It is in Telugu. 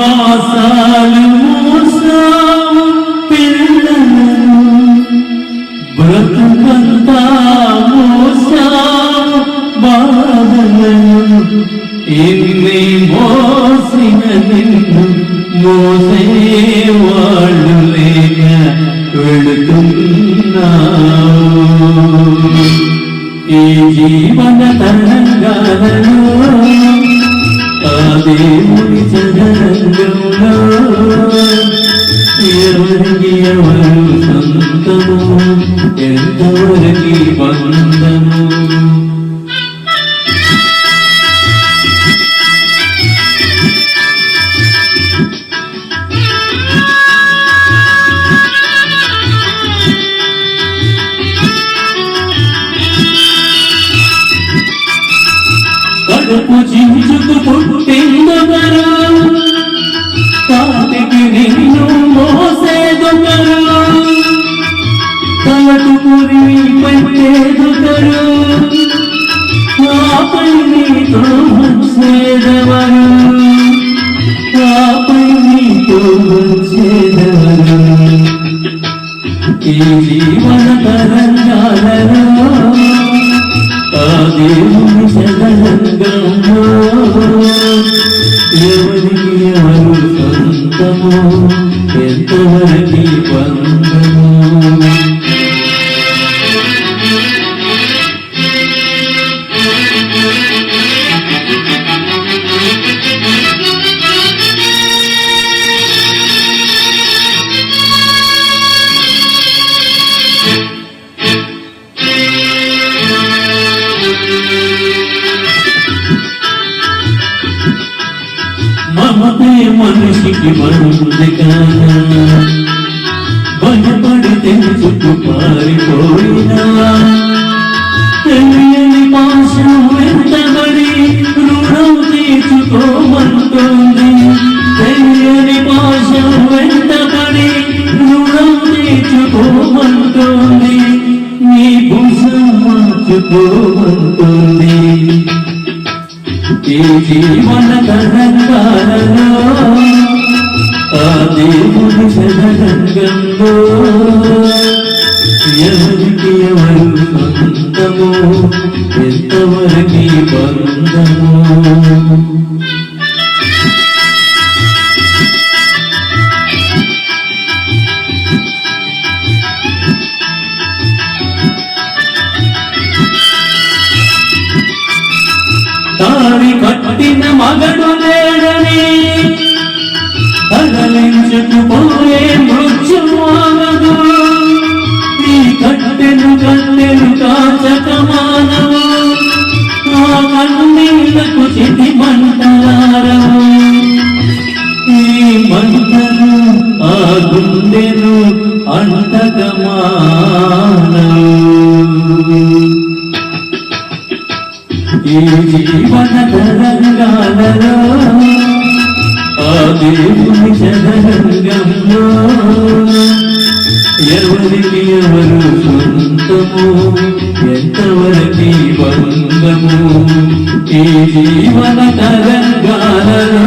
మాసాలు మోసావు పిల్లలను బ్రతుకంతా మోసావు బాధలను ఎన్ని మోసిన నిన్ను మోసేవాళ్ళు లేక వెళుతున్నావు ఈ జీవన తరంగాలలో ఆ దేవుని చదరంగంలో ఎవరికి ఎవరు సొంతము ఎంతవరకు బంధము కడుపు చించుకు పుట్టిందొకరు కాటికి నిన్ను మోసేదొకరు కలటు పురివి పెట్టేదొకరు ఆపై నీతో వచ్చేదెవరు ఆపై నీతో వచ్చేదెవరు ఈ జీవన తరంగాలలో ఆ దేవుని చదరంగంలో ఎవరికి ఎవరు సొంతము ఎంతవరకు బంధము మమతే మనిషికి మంది కాదా భయపడితే చుట్టూ పారిపోయినా తెలియని పాశం వెంటబడి రుణం తీర్చుకోమంటుంది తెలియని పాశం వెంటబడి రుణం తీర్చుకోమంటుంది నీ భుజం మార్చుకోమంటుంది ఈ జీవన తరంగాలలో ఆ దేవుని చదరంగంలో ఎవరికి ఎవరు సొంతము ఎంతవరకు బంధము తాడి కట్టిన మగడు లేడని కదలించుకుపోయే మృత్యువాగదు ఈ కట్టెను కాచక మానవు ఆ కన్నీళ్లకు చితి మంటలారవు ఈ మంటలు ఆ గుండెను అంటక మానవు ఈ జీవన తరంగాలలో ఆ దేవుని చదరంగంలో ఎవరికి ఎవరు సొంతము ఎంతవరకు బంధము ఈ జీవన తరంగాలలో